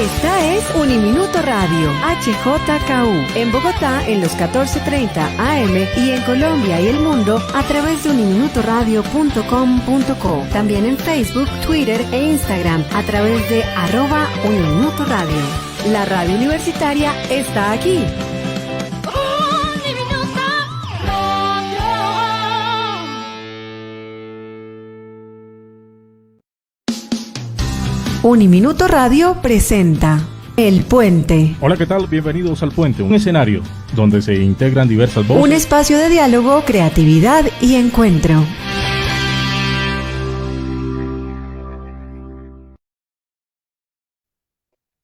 Esta es Uniminuto Radio, HJKU, en Bogotá en los 14:30 AM y en Colombia y el mundo a través de uniminutoradio.com.co. También en Facebook, Twitter e Instagram a través de @Uniminuto Radio. La radio universitaria está aquí. Uniminuto Radio presenta El Puente. Hola, ¿qué tal? Bienvenidos al Puente, un escenario donde se integran diversas voces. Un espacio de diálogo, creatividad y encuentro.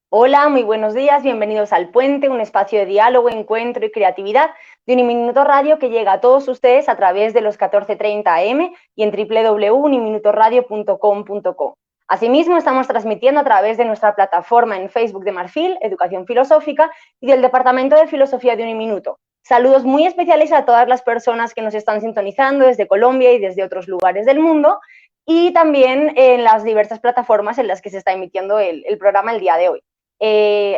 Hola, muy buenos días, bienvenidos al Puente, un espacio de diálogo, encuentro y creatividad de Uniminuto Radio que llega a todos ustedes a través de los 14:30 AM y en www.uniminutoradio.com.co. Asimismo, estamos transmitiendo a través de nuestra plataforma en Facebook de Marfil, Educación Filosófica, y del Departamento de Filosofía de Uniminuto. Saludos muy especiales a todas las personas que nos están sintonizando desde Colombia y desde otros lugares del mundo, y también en las diversas plataformas en las que se está emitiendo el programa el día de hoy.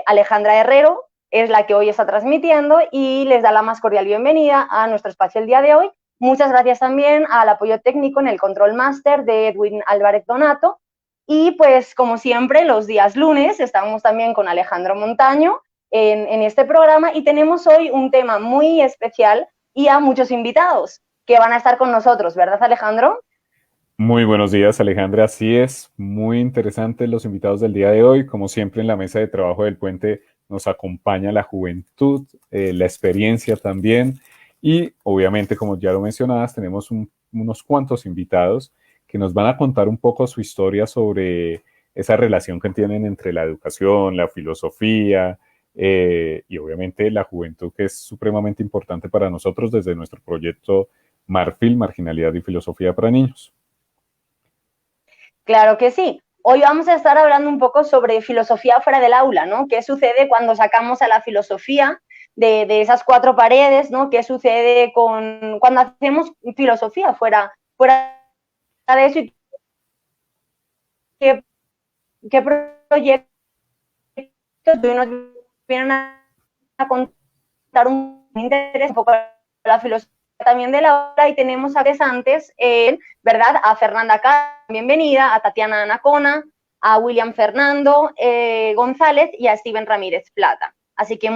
Alejandra Herrero es la que hoy está transmitiendo y les da la más cordial bienvenida a nuestro espacio el día de hoy. Muchas gracias también al apoyo técnico en el Control Master de Edwin Álvarez Donato. Y pues, como siempre, los días lunes estamos también con Alejandro Montaño en este programa y tenemos hoy un tema muy especial y a muchos invitados que van a estar con nosotros, ¿verdad, Alejandro? Muy buenos días, Alejandra. Así es, muy interesantes los invitados del día de hoy. Como siempre, en la mesa de trabajo del Puente nos acompaña la juventud, la experiencia también y obviamente, como ya lo mencionabas, tenemos unos cuantos invitados que nos van a contar un poco su historia sobre esa relación que tienen entre la educación, la filosofía y obviamente la juventud, que es supremamente importante para nosotros desde nuestro proyecto Marfil, Marginalidad y Filosofía para Niños. Claro que sí. Hoy vamos a estar hablando un poco sobre filosofía fuera del aula, ¿no? ¿Qué sucede cuando sacamos a la filosofía de esas cuatro paredes, ¿no? ¿Qué sucede cuando hacemos filosofía fuera de eso? ¿Y qué proyectos nos vienen a contar un interés un poco la filosofía también de la obra? Y tenemos a antes, ¿verdad? A Fernanda K, bienvenida, a Tatiana Anacona, a William Fernando González y a Steven Ramírez Plata. Así que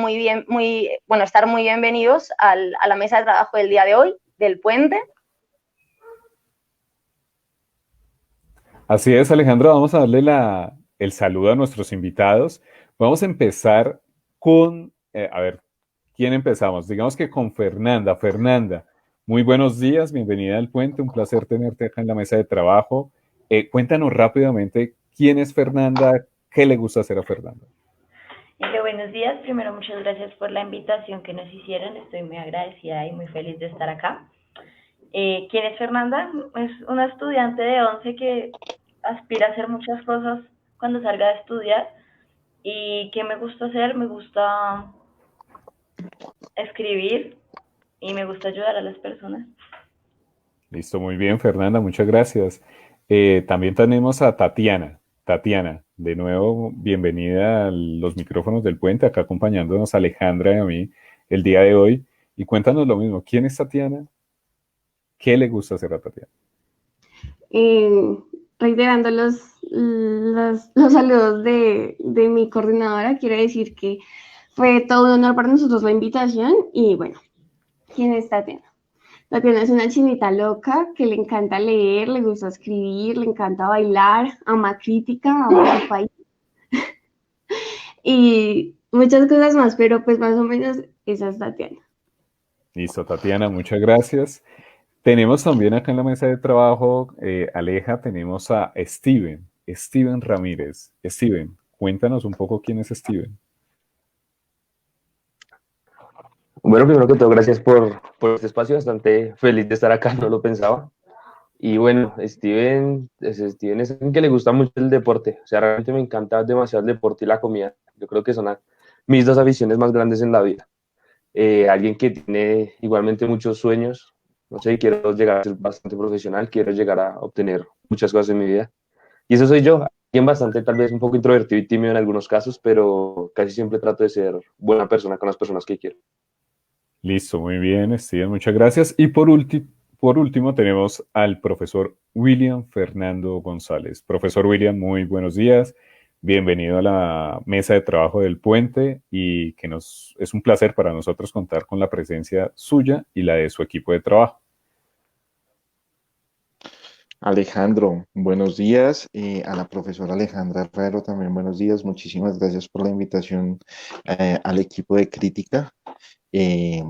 estar muy bienvenidos a la mesa de trabajo del día de hoy, del Puente. Así es, Alejandro, vamos a darle el saludo a nuestros invitados. Vamos a empezar con, ¿quién empezamos? Digamos que con Fernanda. Fernanda, muy buenos días, bienvenida al Puente, un placer tenerte acá en la mesa de trabajo. Cuéntanos rápidamente quién es Fernanda, qué le gusta hacer a Fernanda. Buenos días, primero muchas gracias por la invitación que nos hicieron, estoy muy agradecida y muy feliz de estar acá. ¿Quién es Fernanda? Es una estudiante de 11 que aspira a hacer muchas cosas cuando salga de estudiar. ¿Y qué me gusta hacer? Me gusta escribir y me gusta ayudar a las personas. Listo, muy bien, Fernanda, muchas gracias. También tenemos a Tatiana. Tatiana, de nuevo, bienvenida a los micrófonos del Puente, acá acompañándonos a Alejandra y a mí el día de hoy. Y cuéntanos lo mismo, ¿quién es Tatiana? ¿Qué le gusta hacer a Tatiana? Reiterando los saludos de mi coordinadora, quiero decir que fue todo un honor para nosotros la invitación. Y bueno, ¿quién es Tatiana? Tatiana es una chinita loca que le encanta leer, le gusta escribir, le encanta bailar, ama crítica, ama su país y muchas cosas más, pero pues más o menos esa es Tatiana. Listo, Tatiana, muchas gracias. Tenemos también acá en la mesa de trabajo, Aleja, tenemos a Steven Ramírez. Steven, cuéntanos un poco quién es Steven. Bueno, primero que todo, gracias por este espacio, bastante feliz de estar acá, no lo pensaba. Y bueno, Steven es alguien que le gusta mucho el deporte, o sea, realmente me encanta demasiado el deporte y la comida. Yo creo que son mis dos aficiones más grandes en la vida. Alguien que tiene igualmente muchos sueños, no sé, quiero llegar a ser bastante profesional, quiero llegar a obtener muchas cosas en mi vida. Y eso soy yo, alguien bastante, tal vez un poco introvertido y tímido en algunos casos, pero casi siempre trato de ser buena persona con las personas que quiero. Listo, muy bien, Steven, muchas gracias. Y por último tenemos al profesor William Fernando González. Profesor William, muy buenos días. Bienvenido a la mesa de trabajo del Puente y es un placer para nosotros contar con la presencia suya y la de su equipo de trabajo. Alejandro, buenos días. A la profesora Alejandra Herrero también buenos días. Muchísimas gracias por la invitación al equipo de crítica eh,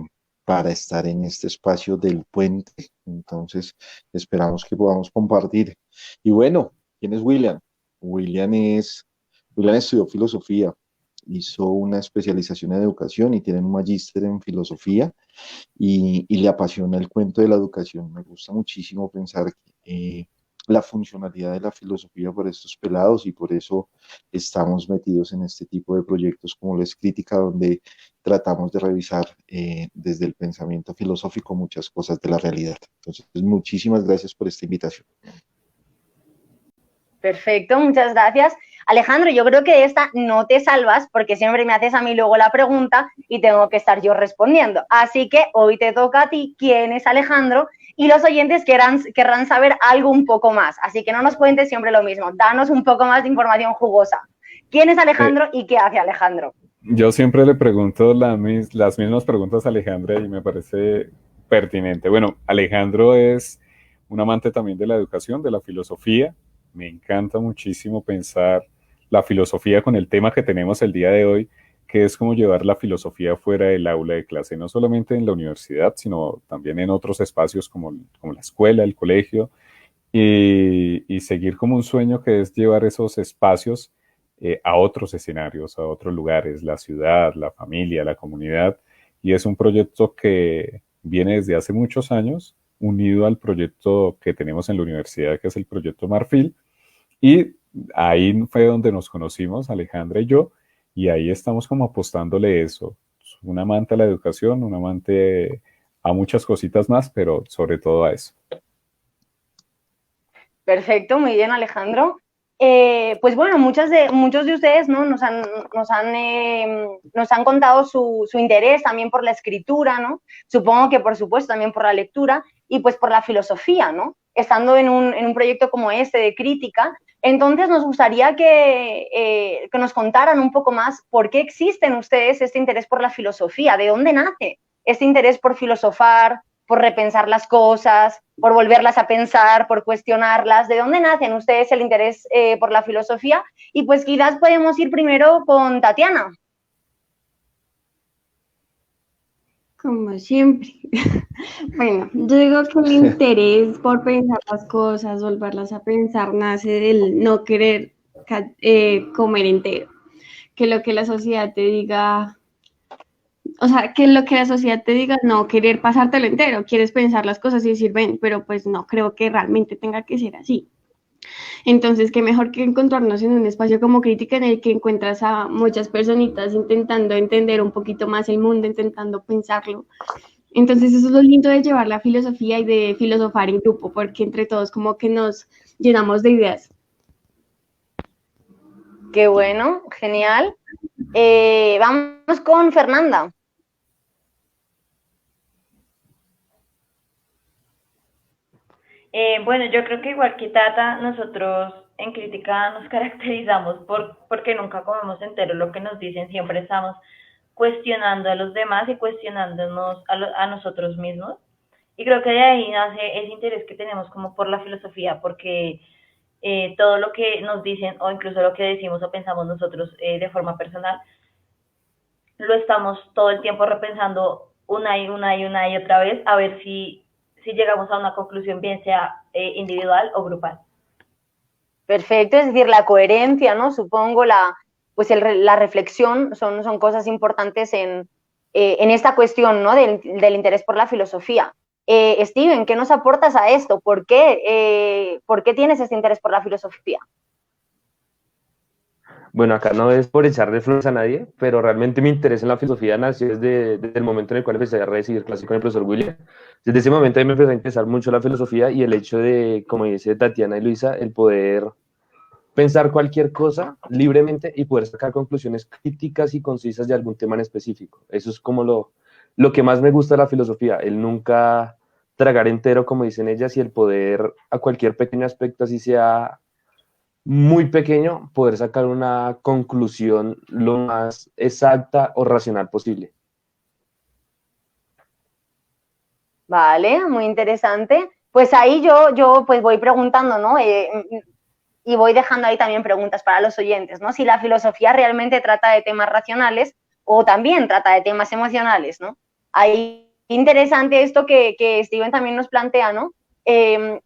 para estar en este espacio del puente. Entonces, esperamos que podamos compartir. Y bueno, ¿quién es William? William William estudió filosofía, hizo una especialización en educación y tiene un magíster en filosofía y le apasiona el cuento de la educación. Me gusta muchísimo pensar la funcionalidad de la filosofía por estos pelados y por eso estamos metidos en este tipo de proyectos como la es crítica, donde tratamos de revisar desde el pensamiento filosófico muchas cosas de la realidad. Entonces, muchísimas gracias por esta invitación. Perfecto, muchas gracias. Alejandro, yo creo que de esta no te salvas porque siempre me haces a mí luego la pregunta y tengo que estar yo respondiendo. Así que hoy te toca a ti quién es Alejandro y los oyentes querrán saber algo un poco más. Así que no nos cuentes siempre lo mismo, danos un poco más de información jugosa. ¿Quién es Alejandro y qué hace Alejandro? Yo siempre le pregunto las mismas preguntas a Alejandra y me parece pertinente. Bueno, Alejandro es un amante también de la educación, de la filosofía. Me encanta muchísimo pensar la filosofía con el tema que tenemos el día de hoy, que es como llevar la filosofía fuera del aula de clase, no solamente en la universidad, sino también en otros espacios como la escuela, el colegio, y seguir como un sueño que es llevar esos espacios a otros escenarios, a otros lugares, la ciudad, la familia, la comunidad, y es un proyecto que viene desde hace muchos años, unido al proyecto que tenemos en la universidad, que es el proyecto Marfil, y ahí fue donde nos conocimos, Alejandra y yo, y ahí estamos como apostándole eso. Un amante a la educación, un amante a muchas cositas más, pero sobre todo a eso. Perfecto, muy bien, Alejandro. Pues bueno, muchos de ustedes, ¿no? nos han contado su interés también por la escritura, ¿no? Supongo que por supuesto también por la lectura y pues por la filosofía, ¿no? Estando en un proyecto como este de crítica. Entonces nos gustaría que nos contaran un poco más por qué existen ustedes este interés por la filosofía, de dónde nace este interés por filosofar, por repensar las cosas, por volverlas a pensar, por cuestionarlas. ¿De dónde nacen ustedes el interés por la filosofía? Y pues quizás podemos ir primero con Tatiana. Como siempre. Bueno, yo digo que el interés por pensar las cosas, volverlas a pensar, nace del no querer comer entero. Que lo que la sociedad te diga, o sea, que lo que la sociedad te diga, no querer pasártelo entero, quieres pensar las cosas y decir, ven, pero pues no creo que realmente tenga que ser así. Entonces, qué mejor que encontrarnos en un espacio como crítica en el que encuentras a muchas personitas intentando entender un poquito más el mundo, intentando pensarlo. Entonces, eso es lo lindo de llevar la filosofía y de filosofar en grupo, porque entre todos como que nos llenamos de ideas. Qué bueno, genial. Vamos con Fernanda. Bueno, yo creo que igual que Tata, nosotros en crítica nos caracterizamos porque nunca comemos entero lo que nos dicen, siempre estamos cuestionando a los demás y cuestionándonos a nosotros mismos. Y creo que de ahí nace ese interés que tenemos como por la filosofía, porque todo lo que nos dicen o incluso lo que decimos o pensamos nosotros de forma personal, lo estamos todo el tiempo repensando una y otra vez a ver si llegamos a una conclusión, bien sea individual o grupal. Perfecto, es decir, la coherencia, ¿no? Supongo la reflexión son cosas importantes en esta cuestión, ¿no? Del interés por la filosofía. Steven, ¿qué nos aportas a esto? ¿Por qué tienes este interés por la filosofía? Bueno, acá no es por echarle flores a nadie, pero realmente mi interés en la filosofía nació desde el momento en el cual empecé a recibir clases con el profesor William. Desde ese momento a mí me empezó a interesar mucho la filosofía y el hecho de, como dice Tatiana y Luisa, el poder pensar cualquier cosa libremente y poder sacar conclusiones críticas y concisas de algún tema en específico. Eso es como lo que más me gusta de la filosofía, el nunca tragar entero, como dicen ellas, y el poder a cualquier pequeño aspecto, así sea muy pequeño, poder sacar una conclusión lo más exacta o racional posible. Vale, muy interesante. Pues ahí yo pues voy preguntando, ¿no? Y voy dejando ahí también preguntas para los oyentes, ¿no? Si la filosofía realmente trata de temas racionales o también trata de temas emocionales, ¿no? Ahí interesante esto que Steven también nos plantea, ¿no?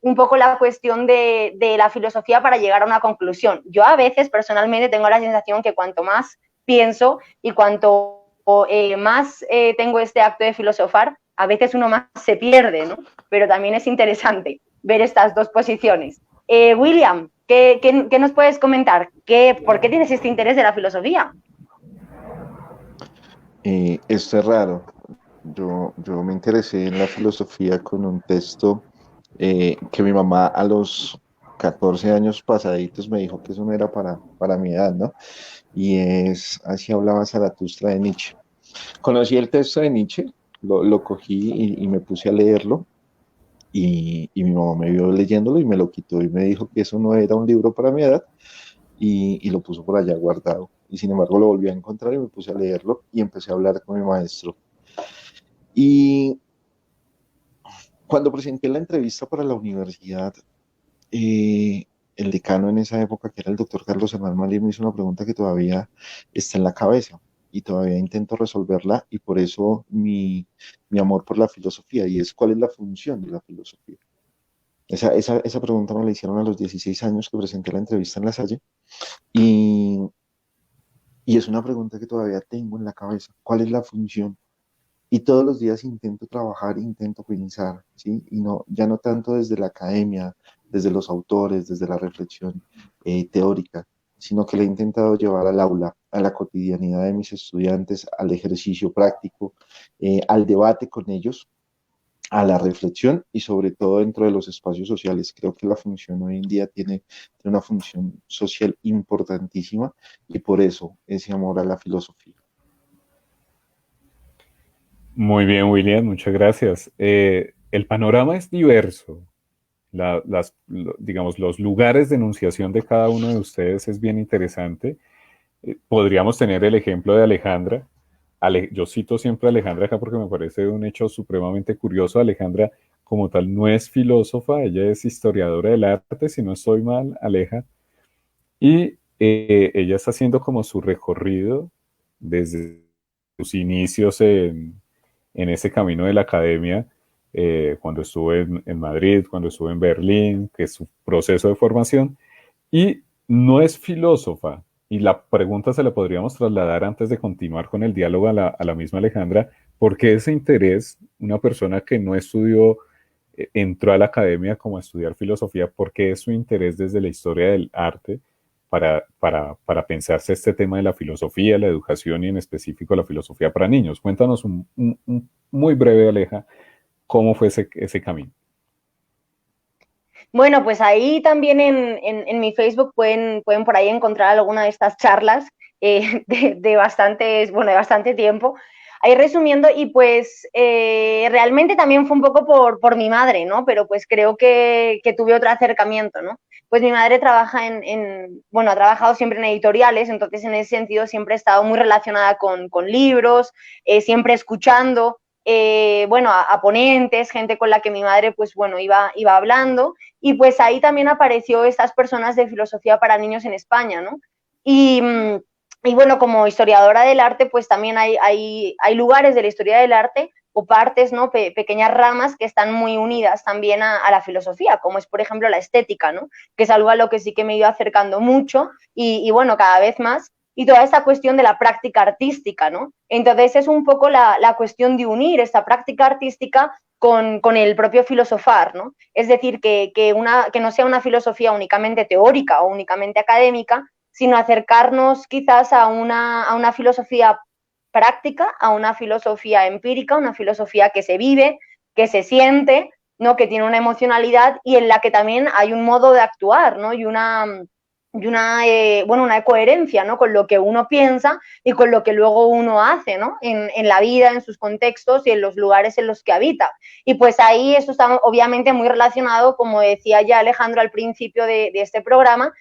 Un poco la cuestión de la filosofía para llegar a una conclusión. Yo a veces personalmente tengo la sensación que cuanto más pienso y cuanto más tengo este acto de filosofar, a veces uno más se pierde, ¿no? Pero también es interesante ver estas dos posiciones. William, ¿qué nos puedes comentar? ¿Por qué tienes este interés de la filosofía? Esto es raro. Yo me interesé en la filosofía con un texto que mi mamá a los 14 años pasaditos me dijo que eso no era para mi edad, ¿no? Y así hablaba Zaratustra de Nietzsche. Conocí el texto de Nietzsche, lo cogí y me puse a leerlo. Y mi mamá me vio leyéndolo y me lo quitó y me dijo que eso no era un libro para mi edad y lo puso por allá guardado. Y sin embargo lo volví a encontrar y me puse a leerlo y empecé a hablar con mi maestro. Y cuando presenté la entrevista para la universidad, el decano en esa época, que era el doctor Carlos Hernán Malí, me hizo una pregunta que todavía está en la cabeza y todavía intento resolverla, y por eso mi amor por la filosofía, y es cuál es la función de la filosofía. Esa pregunta me la hicieron a los 16 años que presenté la entrevista en La Salle, y, y es una pregunta que todavía tengo en la cabeza. ¿Cuál es la función? Y todos los días intento trabajar, intento pensar, ¿sí? Y no, ya no tanto desde la academia, desde los autores, desde la reflexión teórica, sino que le he intentado llevar al aula, a la cotidianidad de mis estudiantes, al ejercicio práctico, al debate con ellos, a la reflexión y sobre todo dentro de los espacios sociales. Creo que la función hoy en día tiene una función social importantísima y por eso ese amor a la filosofía. Muy bien, William, muchas gracias. El panorama es diverso. Digamos, los lugares de enunciación de cada uno de ustedes es bien interesante. Podríamos tener el ejemplo de Alejandra. Yo cito siempre a Alejandra acá porque me parece un hecho supremamente curioso. Alejandra, como tal, no es filósofa, ella es historiadora del arte, si no estoy mal, Aleja. Y ella está haciendo como su recorrido desde sus inicios en ese camino de la academia, cuando estuve en Madrid, cuando estuve en Berlín, que es su proceso de formación, y no es filósofa. Y la pregunta se la podríamos trasladar antes de continuar con el diálogo a la misma Alejandra. ¿Por qué ese interés, una persona que no estudió, entró a la academia como a estudiar filosofía, por qué es su interés desde la historia del arte para pensarse este tema de la filosofía, la educación y en específico la filosofía para niños? Cuéntanos un muy breve, Aleja, cómo fue ese camino. Bueno, pues ahí también en mi Facebook pueden por ahí encontrar alguna de estas charlas de bastante tiempo. Ahí resumiendo, y pues realmente también fue un poco por mi madre, ¿no? Pero pues creo que tuve otro acercamiento, ¿no? Pues mi madre trabaja ha trabajado siempre en editoriales, entonces en ese sentido siempre he estado muy relacionada con libros, siempre escuchando, a ponentes, gente con la que mi madre, pues bueno, iba hablando, y pues ahí también apareció estas personas de filosofía para niños en España, ¿no? Y bueno, como historiadora del arte, pues también hay lugares de la historia del arte o partes, ¿no? Pequeñas ramas que están muy unidas también a la filosofía, como es, por ejemplo, la estética, ¿no? Que es algo a lo que sí que me he ido acercando mucho y bueno, cada vez más. Y toda esta cuestión de la práctica artística, ¿no? Entonces es un poco la cuestión de unir esta práctica artística con el propio filosofar, ¿no? Es decir, que no sea una filosofía únicamente teórica o únicamente académica, sino acercarnos quizás a una filosofía práctica, a una filosofía empírica, una filosofía que se vive, que se siente, ¿no? Que tiene una emocionalidad y en la que también hay un modo de actuar, ¿no? Y bueno, una coherencia, ¿no? Con lo que uno piensa y con lo que luego uno hace, ¿no? En la vida, en sus contextos y en los lugares en los que habita. Y pues ahí esto está obviamente muy relacionado, como decía ya Alejandro al principio de este programa,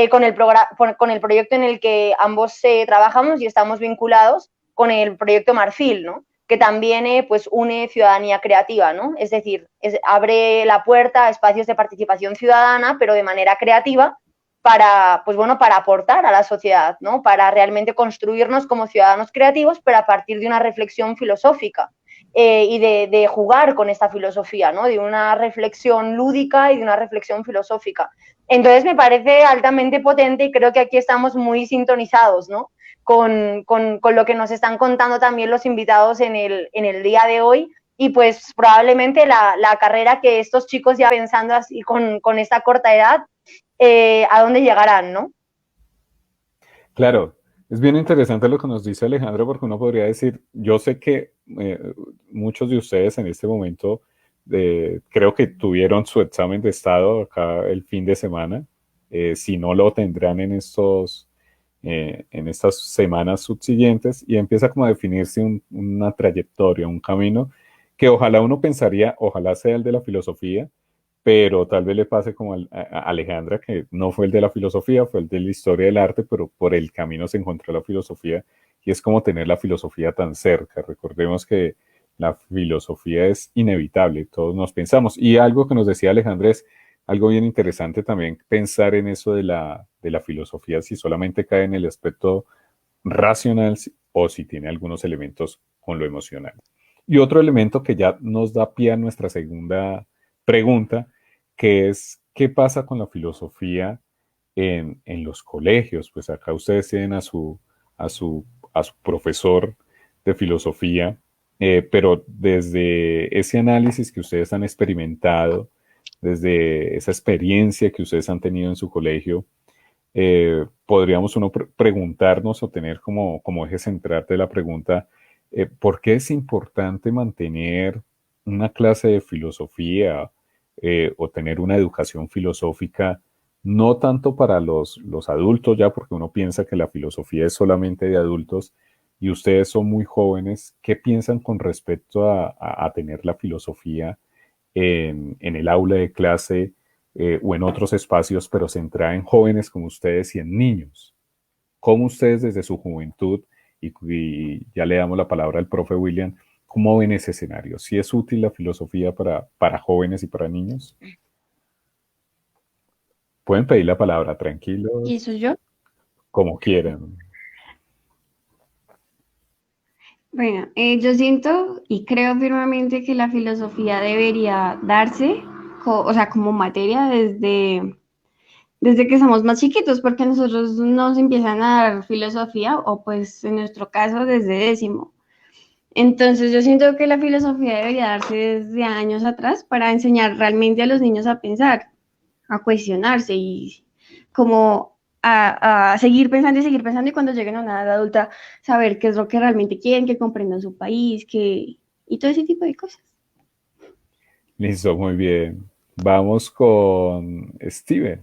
con el proyecto en el que ambos trabajamos y estamos vinculados con el proyecto Marfil, ¿no? Que también pues une ciudadanía creativa, ¿no? Es decir, abre la puerta a espacios de participación ciudadana, pero de manera creativa, para, pues bueno, para aportar a la sociedad, ¿no? Para realmente construirnos como ciudadanos creativos, pero a partir de una reflexión filosófica y de jugar con esta filosofía, ¿no? De una reflexión lúdica y de una reflexión filosófica. Entonces me parece altamente potente y creo que aquí estamos muy sintonizados, ¿no? Con lo que nos están contando también los invitados en el día de hoy, y pues probablemente la carrera que estos chicos ya pensando así con esta corta edad, a dónde llegarán, ¿no? Claro, es bien interesante lo que nos dice Alejandro, porque uno podría decir, yo sé que muchos de ustedes en este momento creo que tuvieron su examen de estado acá el fin de semana. Si no, lo tendrán en estas semanas subsiguientes, y empieza como a definirse una trayectoria, un camino que ojalá uno pensaría, ojalá sea el de la filosofía, pero tal vez le pase como a Alejandra, que no fue el de la filosofía, fue el de la historia del arte, pero por el camino se encontró la filosofía, y es como tener la filosofía tan cerca. Recordemos que la filosofía es inevitable, todos nos pensamos, y algo que nos decía Alejandra es algo bien interesante también, pensar en eso de la filosofía, si solamente cae en el aspecto racional o si tiene algunos elementos con lo emocional. Y otro elemento que ya nos da pie a nuestra segunda pregunta, que es, ¿qué pasa con la filosofía en los colegios? Pues acá ustedes tienen a su profesor de filosofía, pero desde ese análisis que ustedes han experimentado, desde esa experiencia que ustedes han tenido en su colegio, podríamos uno preguntarnos o tener como eje central de la pregunta, ¿por qué es importante mantener una clase de filosofía o tener una educación filosófica, no tanto para los adultos ya, porque uno piensa que la filosofía es solamente de adultos y ustedes son muy jóvenes? ¿Qué piensan con respecto a tener la filosofía en el aula de clase o en otros espacios, pero centrada en jóvenes como ustedes y en niños? ¿Cómo ustedes desde su juventud, y ya le damos la palabra al profe William, cómo ven ese escenario? ¿Sí es útil la filosofía para jóvenes y para niños? Pueden pedir la palabra, tranquilos, ¿Y eso yo? como quieran. Bueno, yo siento y creo firmemente que la filosofía debería darse, o sea, como materia desde que somos más chiquitos, porque a nosotros nos empiezan a dar filosofía, o pues en nuestro caso desde décimo. Entonces yo siento que la filosofía debería darse desde años atrás para enseñar realmente a los niños a pensar, a cuestionarse y como a seguir pensando, y cuando lleguen a una edad adulta saber qué es lo que realmente quieren, que comprendan su país, y todo ese tipo de cosas. Listo, muy bien. Vamos con Steven.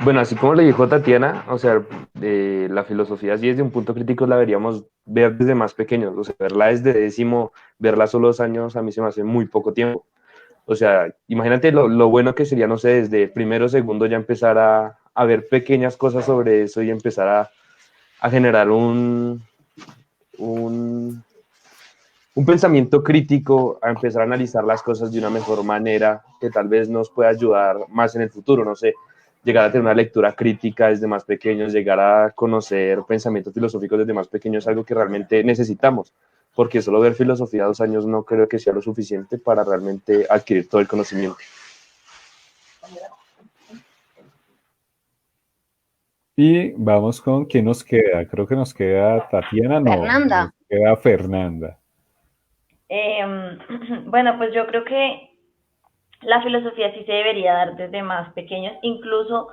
Bueno, así como le dijo Tatiana, o sea, la filosofía, así desde un punto crítico la deberíamos ver desde más pequeños, o sea, verla desde décimo, verla solo 2 años, a mí se me hace muy poco tiempo. O sea, imagínate lo bueno que sería, no sé, desde primero o segundo ya empezar a ver pequeñas cosas sobre eso y empezar a generar un pensamiento crítico, a empezar a analizar las cosas de una mejor manera que tal vez nos pueda ayudar más en el futuro, no sé, llegar a tener una lectura crítica desde más pequeños, llegar a conocer pensamientos filosóficos desde más pequeños, es algo que realmente necesitamos, porque solo ver filosofía 2 años no creo que sea lo suficiente para realmente adquirir todo el conocimiento. Y vamos con quién nos queda. Creo que nos queda Tatiana, no. Fernanda. Nos queda Fernanda. Bueno, pues yo creo que la filosofía sí se debería dar desde más pequeños, incluso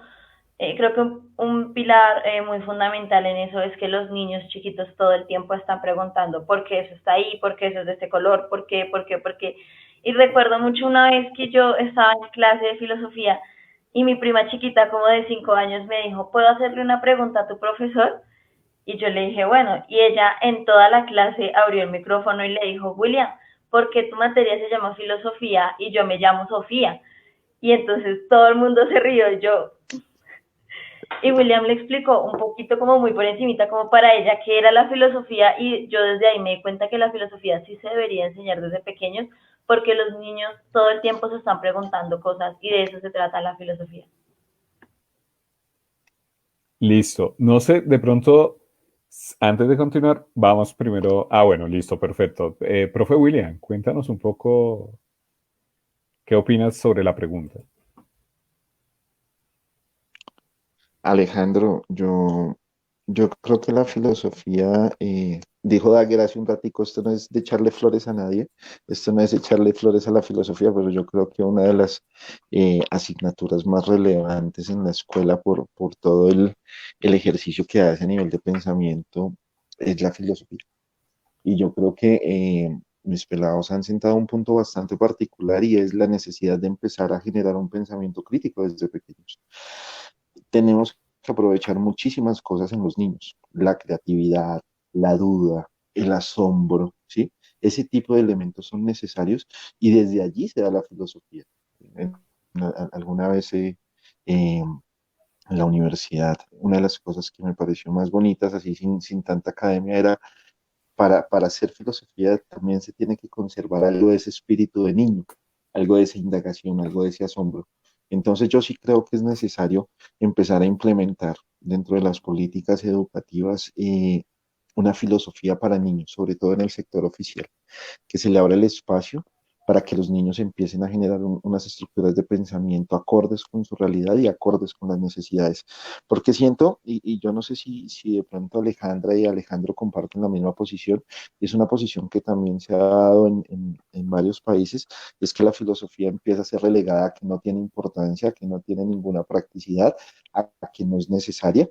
creo que un pilar muy fundamental en eso es que los niños chiquitos todo el tiempo están preguntando por qué eso está ahí, por qué eso es de este color, por qué. Y recuerdo mucho una vez que yo estaba en clase de filosofía Y mi prima chiquita, como de 5 años, me dijo, ¿puedo hacerle una pregunta a tu profesor? Y yo le dije, bueno, y ella en toda la clase abrió el micrófono y le dijo, William, ¿por qué tu materia se llama filosofía y yo me llamo Sofía? Y entonces todo el mundo se rió y yo... Y William le explicó un poquito como muy por encimita, como para ella qué era la filosofía, y yo desde ahí me di cuenta que la filosofía sí se debería enseñar desde pequeños, porque los niños todo el tiempo se están preguntando cosas y de eso se trata la filosofía. Listo. No sé, de pronto, antes de continuar, vamos primero. Ah, bueno, listo, perfecto. Profe William, cuéntanos un poco qué opinas sobre la pregunta. Alejandro, yo creo que la filosofía, dijo Daguerre hace un ratico, esto no es de echarle flores a nadie, esto no es echarle flores a la filosofía, pero yo creo que una de las asignaturas más relevantes en la escuela por todo el ejercicio que hace a nivel de pensamiento es la filosofía. Y yo creo que mis pelados han sentado un punto bastante particular y es la necesidad de empezar a generar un pensamiento crítico desde pequeños. Tenemos que aprovechar muchísimas cosas en los niños, la creatividad, la duda, el asombro, ¿sí? Ese tipo de elementos son necesarios y desde allí se da la filosofía. Alguna vez en la universidad, una de las cosas que me pareció más bonitas, así sin tanta academia, era para hacer filosofía también se tiene que conservar algo de ese espíritu de niño, algo de esa indagación, algo de ese asombro. Entonces yo sí creo que es necesario empezar a implementar dentro de las políticas educativas una filosofía para niños, sobre todo en el sector oficial, que se le abra el espacio para que los niños empiecen a generar unas estructuras de pensamiento acordes con su realidad y acordes con las necesidades. Porque siento, y yo no sé si de pronto Alejandra y Alejandro comparten la misma posición, y es una posición que también se ha dado en varios países, es que la filosofía empieza a ser relegada a que no tiene importancia, a que no tiene ninguna practicidad, a que no es necesaria.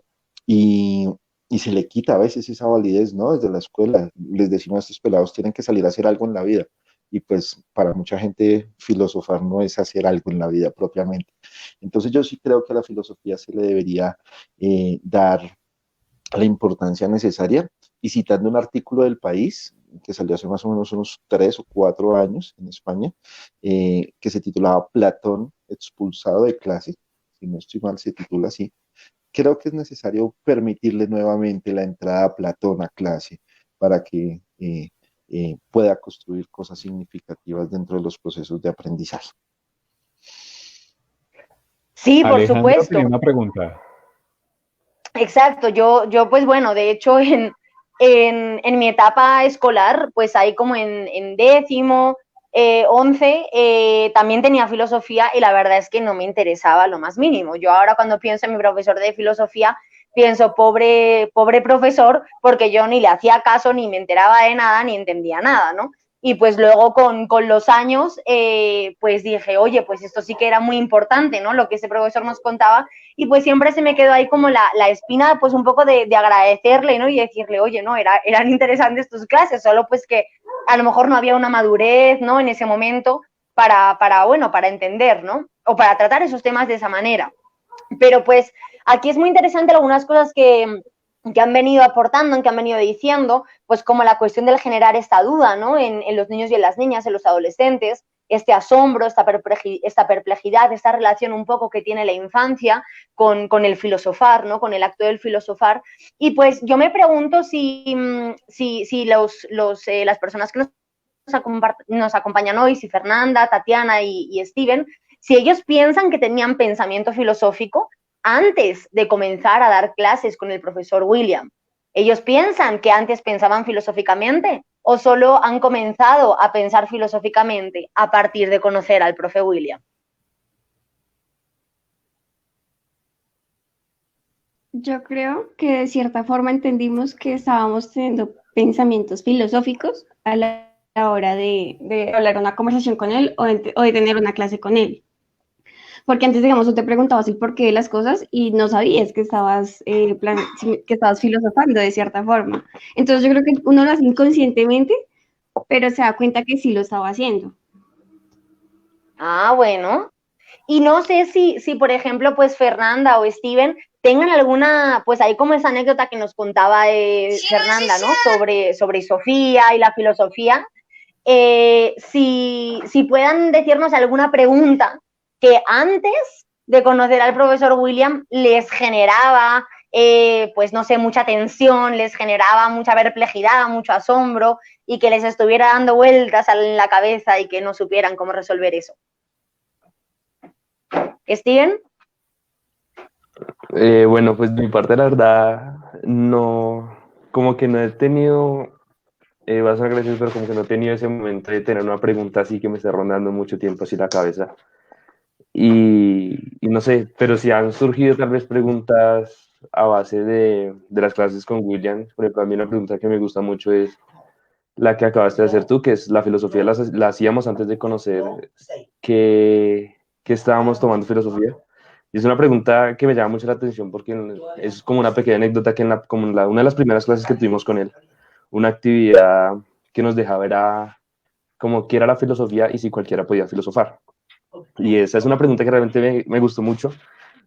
Y se le quita a veces esa validez, ¿no? Desde la escuela les decimos a estos pelados, tienen que salir a hacer algo en la vida. Y pues para mucha gente filosofar no es hacer algo en la vida propiamente. Entonces yo sí creo que a la filosofía se le debería dar la importancia necesaria. Y citando un artículo del País, que salió hace más o menos unos 3 o 4 años en España, que se titulaba Platón expulsado de clase, si no estoy mal se titula así, creo que es necesario permitirle nuevamente la entrada a Platón a clase para que pueda construir cosas significativas dentro de los procesos de aprendizaje. Sí, por Alejandra supuesto. tenía una pregunta. Exacto, yo pues bueno, de hecho en mi etapa escolar, pues ahí como en 10º, 11, también tenía filosofía y la verdad es que no me interesaba lo más mínimo. Yo ahora cuando pienso en mi profesor de filosofía, pienso pobre profesor, porque yo ni le hacía caso, ni me enteraba de nada, ni entendía nada, ¿no? Y pues luego con los años, pues dije, oye, pues esto sí que era muy importante, ¿no? Lo que ese profesor nos contaba, y pues siempre se me quedó ahí como la espina, pues un poco de agradecerle, ¿no? Y decirle, oye, no, eran interesantes tus clases, solo pues que a lo mejor no había una madurez, ¿no? En ese momento bueno, para entender, ¿no? O para tratar esos temas de esa manera. Pero pues aquí es muy interesante algunas cosas que han venido aportando, que han venido diciendo, pues como la cuestión del generar esta duda, ¿no? En los niños y en las niñas, en los adolescentes, este asombro, esta perplejidad, esta relación un poco que tiene la infancia con el filosofar, ¿no? Con el acto del filosofar. Y pues yo me pregunto si las personas que nos acompañan hoy, si Fernanda, Tatiana y Steven, si ellos piensan que tenían pensamiento filosófico antes de comenzar a dar clases con el profesor William. ¿Ellos piensan que antes pensaban filosóficamente o solo han comenzado a pensar filosóficamente a partir de conocer al profe William? Yo creo que de cierta forma entendimos que estábamos teniendo pensamientos filosóficos a la hora de hablar una conversación con él o de tener una clase con él. Porque antes, digamos, tú te preguntabas el porqué de las cosas y no sabías que estabas filosofando de cierta forma. Entonces yo creo que uno lo hace inconscientemente, pero se da cuenta que sí lo estaba haciendo. Ah, bueno. Y no sé si por ejemplo, pues Fernanda o Steven tengan alguna, pues ahí como esa anécdota que nos contaba Fernanda, ¿no? Sobre Sofía y la filosofía, si puedan decirnos alguna pregunta que antes de conocer al profesor William les generaba, pues no sé, mucha tensión, les generaba mucha perplejidad, mucho asombro, y que les estuviera dando vueltas en la cabeza y que no supieran cómo resolver eso. ¿Steven? Bueno, pues de mi parte, la verdad, no, como que no he tenido, vas a agradecer, pero como que no he tenido ese momento de tener una pregunta así que me esté rondando mucho tiempo así la cabeza. Y no sé, pero si han surgido tal vez preguntas a base de las clases con William. Por ejemplo, a mí una pregunta que me gusta mucho es la que acabaste de hacer tú, que es la filosofía, la hacíamos antes de conocer que estábamos tomando filosofía. Y es una pregunta que me llama mucho la atención porque es como una pequeña anécdota que una de las primeras clases que tuvimos con él, una actividad que nos dejaba era como qué era la filosofía y si cualquiera podía filosofar. Y esa es una pregunta que realmente me gustó mucho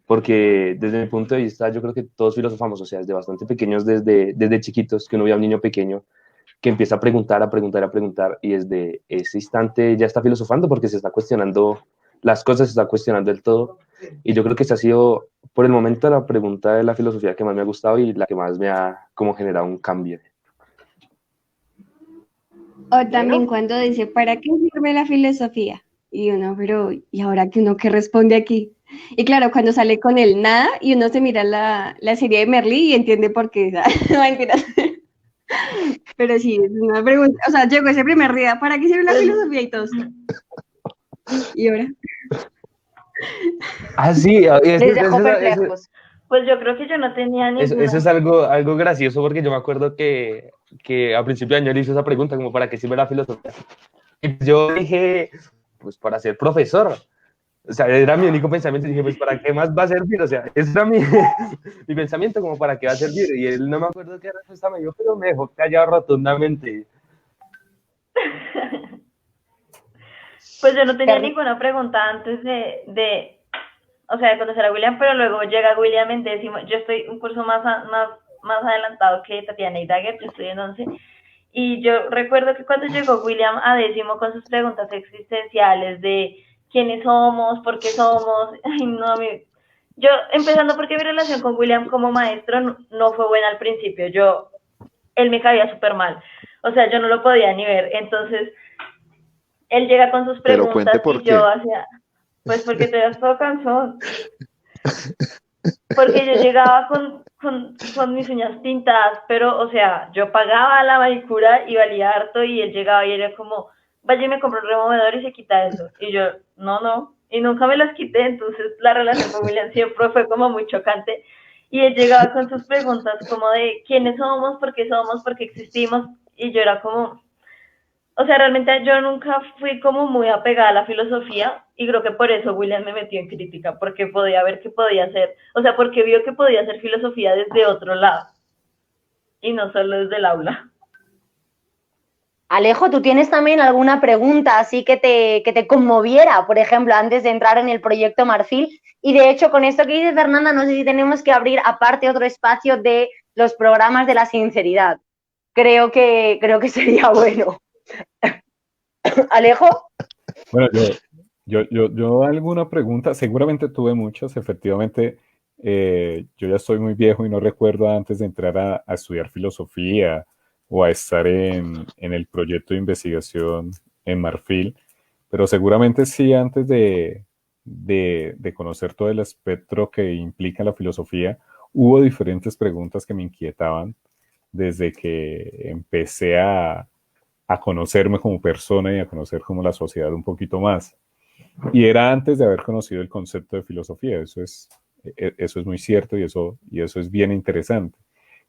porque desde mi punto de vista yo creo que todos filosofamos, o sea, desde bastante pequeños, desde chiquitos, que uno ve a un niño pequeño que empieza a preguntar, a preguntar, a preguntar, y desde ese instante ya está filosofando porque se está cuestionando las cosas, se está cuestionando el todo. Y yo creo que esa ha sido, por el momento, la pregunta de la filosofía que más me ha gustado y la que más me ha como generado un cambio. O también cuando dice, ¿para qué sirve la filosofía? Y uno, pero, ¿y ahora que uno qué responde aquí? Y claro, cuando sale con el nada y uno se mira la serie de Merlí y entiende por qué. No, mentiras. Pero sí, es una pregunta. O sea, llegó ese primer día, ¿para qué sirve la filosofía? Y todos. ¿Y ahora? Ah, sí, Les dejó perplejos. Pues yo creo que yo no tenía ninguna. Eso es algo gracioso porque yo me acuerdo que a principio de año le hice esa pregunta como ¿para qué sirve la filosofía? Y yo dije, pues para ser profesor. O sea, era mi único pensamiento. Y dije, pues ¿para qué más va a servir? O sea, ese era mi pensamiento, como ¿para qué va a servir? Y él no me acuerdo qué respuesta me dio, pero me dejó callado rotundamente. Pues yo no tenía ninguna pregunta antes o sea, de conocer a William, pero luego llega William en décimo. Yo estoy un curso más adelantado que Tatiana y Dagger, yo estoy en 11. Y yo recuerdo que cuando llegó William a décimo con sus preguntas existenciales de quiénes somos, por qué somos, ay no, yo empezando porque mi relación con William como maestro no fue buena al principio, él me caía súper mal, o sea, yo no lo podía ni ver, entonces él llega con sus preguntas y yo hacía, pues porque te das todo cansón, porque yo llegaba con mis uñas pintadas, pero, o sea, yo pagaba la manicura y valía harto, y él llegaba y era como, vaya y me compró un removedor y se quita eso, y yo, no, y nunca me las quité, entonces la relación con William siempre fue como muy chocante, y él llegaba con sus preguntas como de quiénes somos, por qué existimos, y yo era como, o sea, realmente yo nunca fui como muy apegada a la filosofía, y creo que por eso William me metió en crítica, porque podía ver que podía hacer, o sea, porque vio que podía hacer filosofía desde otro lado, y no solo desde el aula. Alejo, ¿tú tienes también alguna pregunta así que te conmoviera, por ejemplo, antes de entrar en el proyecto Marfil? Y de hecho, con esto que dice Fernanda, no sé si tenemos que abrir aparte otro espacio de los programas de la sinceridad. Creo que sería bueno. ¿Alejo? Bueno, yo alguna pregunta, seguramente tuve muchas, efectivamente, yo ya estoy muy viejo y no recuerdo antes de entrar a estudiar filosofía o a estar en el proyecto de investigación en Marfil, pero seguramente sí antes de conocer todo el espectro que implica la filosofía, hubo diferentes preguntas que me inquietaban desde que empecé a conocerme como persona y a conocer como la sociedad un poquito más. Y era antes de haber conocido el concepto de filosofía, eso es muy cierto y eso es bien interesante.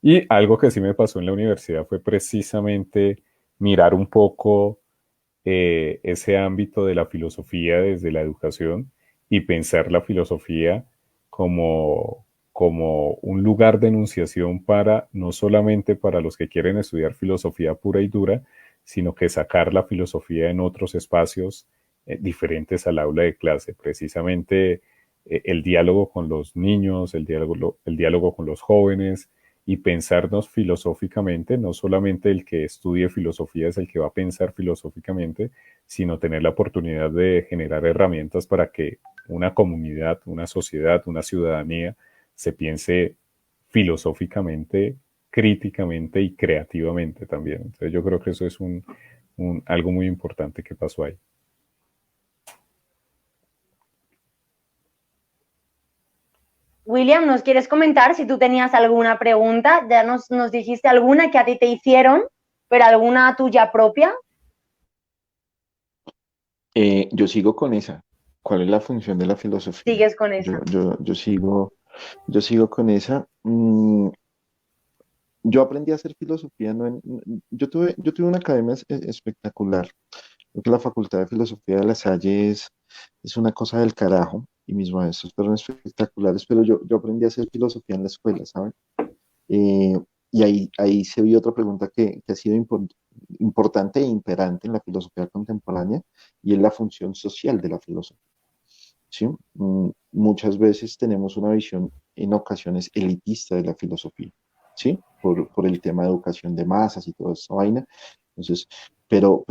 Y algo que sí me pasó en la universidad fue precisamente mirar un poco ese ámbito de la filosofía desde la educación y pensar la filosofía como un lugar de enunciación para, no solamente para los que quieren estudiar filosofía pura y dura, sino que sacar la filosofía en otros espacios diferentes al aula de clase. Precisamente el diálogo con los niños, el diálogo con los jóvenes y pensarnos filosóficamente, no solamente el que estudie filosofía es el que va a pensar filosóficamente, sino tener la oportunidad de generar herramientas para que una comunidad, una sociedad, una ciudadanía se piense filosóficamente, críticamente y creativamente también. Entonces yo creo que eso es algo muy importante que pasó ahí. William, ¿nos quieres comentar si tú tenías alguna pregunta? Ya nos dijiste alguna que a ti te hicieron, pero alguna tuya propia. Yo sigo con esa. ¿Cuál es la función de la filosofía? Sigues con esa. Yo sigo con esa. Yo aprendí a hacer filosofía. Yo tuve una academia espectacular. Creo que la Facultad de Filosofía de La Salle es una cosa del carajo y mis maestros fueron espectaculares, pero yo aprendí a hacer filosofía en la escuela, ¿saben? Eh, y ahí se vio otra pregunta que ha sido importante e imperante en la filosofía contemporánea y es la función social de la filosofía. ¿Sí? Muchas veces tenemos una visión en ocasiones elitista de la filosofía, ¿sí? Por el tema de educación de masas y toda esa vaina. Entonces, pero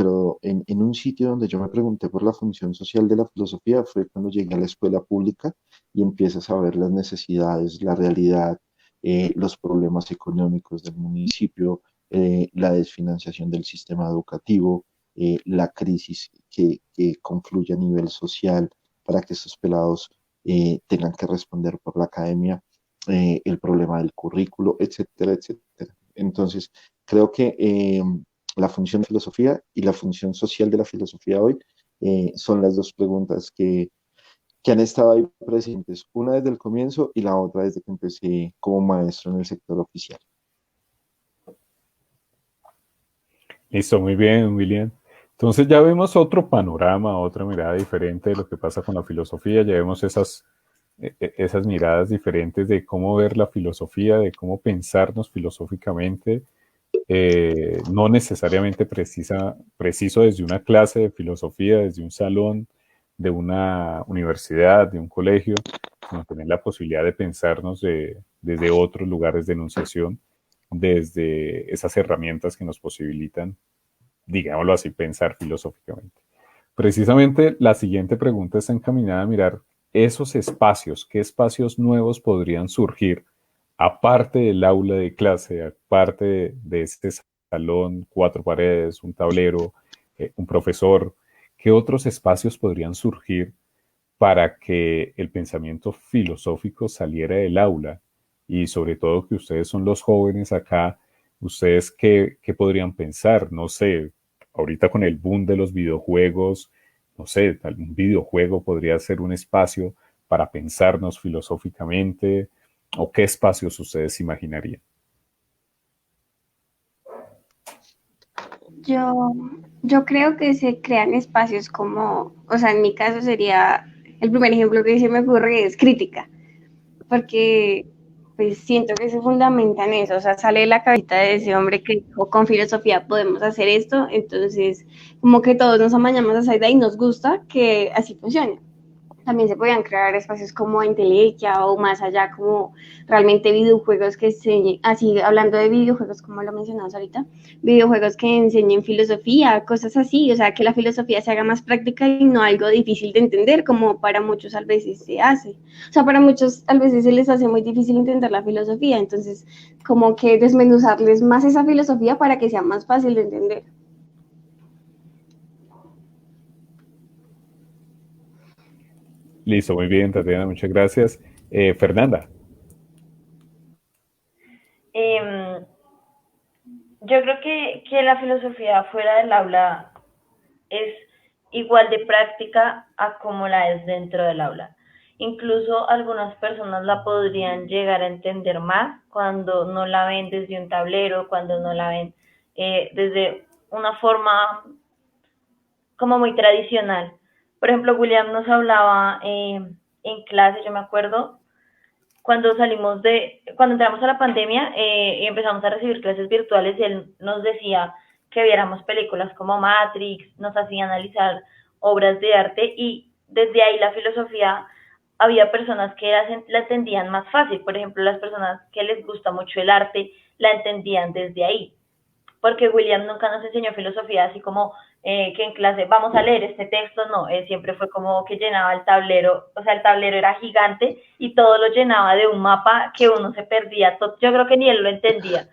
en un sitio donde yo me pregunté por la función social de la filosofía fue cuando llegué a la escuela pública y empiezas a ver las necesidades, la realidad, los problemas económicos del municipio, la desfinanciación del sistema educativo, la crisis que confluye a nivel social para que estos pelados tengan que responder por la academia, el problema del currículo, etcétera, etcétera. Entonces, creo que la función de filosofía y la función social de la filosofía hoy son las dos preguntas que han estado ahí presentes, una desde el comienzo y la otra desde que empecé como maestro en el sector oficial. Listo, muy bien, William. Entonces ya vemos otro panorama, otra mirada diferente de lo que pasa con la filosofía, ya vemos esas miradas diferentes de cómo ver la filosofía, de cómo pensarnos filosóficamente, no necesariamente preciso desde una clase de filosofía, desde un salón, de una universidad, de un colegio, sino tener la posibilidad de pensarnos desde otros lugares de enunciación, desde esas herramientas que nos posibilitan, digámoslo así, pensar filosóficamente. Precisamente la siguiente pregunta está encaminada a mirar esos espacios, qué espacios nuevos podrían surgir aparte del aula de clase, aparte de este salón, 4 paredes, un tablero, un profesor, ¿qué otros espacios podrían surgir para que el pensamiento filosófico saliera del aula? Y sobre todo que ustedes son los jóvenes acá, ¿ustedes qué podrían pensar? No sé, ahorita con el boom de los videojuegos, no sé, un videojuego podría ser un espacio para pensarnos filosóficamente, ¿o qué espacios ustedes imaginarían? Yo creo que se crean espacios como, o sea, en mi caso sería, el primer ejemplo que se me ocurre es crítica, porque pues siento que se fundamenta en eso, o sea, sale de la cabeza de ese hombre que dijo, con filosofía podemos hacer esto, entonces como que todos nos amañamos a esa idea y nos gusta que así funcione. También se podían crear espacios como Intelequia o más allá, como realmente videojuegos que enseñen, así hablando de videojuegos, como lo mencionamos ahorita, videojuegos que enseñen filosofía, cosas así, o sea, que la filosofía se haga más práctica y no algo difícil de entender, como para muchos a veces se hace. O sea, para muchos a veces se les hace muy difícil entender la filosofía, entonces como que desmenuzarles más esa filosofía para que sea más fácil de entender. Listo, muy bien, Tatiana, muchas gracias. Fernanda. Yo creo que la filosofía fuera del aula es igual de práctica a como la es dentro del aula. Incluso algunas personas la podrían llegar a entender más cuando no la ven desde un tablero, cuando no la ven desde una forma como muy tradicional. Por ejemplo, William nos hablaba en clase, yo me acuerdo, cuando entramos a la pandemia y empezamos a recibir clases virtuales, y él nos decía que viéramos películas como Matrix, nos hacía analizar obras de arte, y desde ahí la filosofía, había personas que la entendían más fácil. Por ejemplo, las personas que les gusta mucho el arte la entendían desde ahí, porque William nunca nos enseñó filosofía así como que en clase vamos a leer este texto, no, siempre fue como que llenaba el tablero, o sea, el tablero era gigante y todo lo llenaba de un mapa que uno se perdía, yo creo que ni él lo entendía.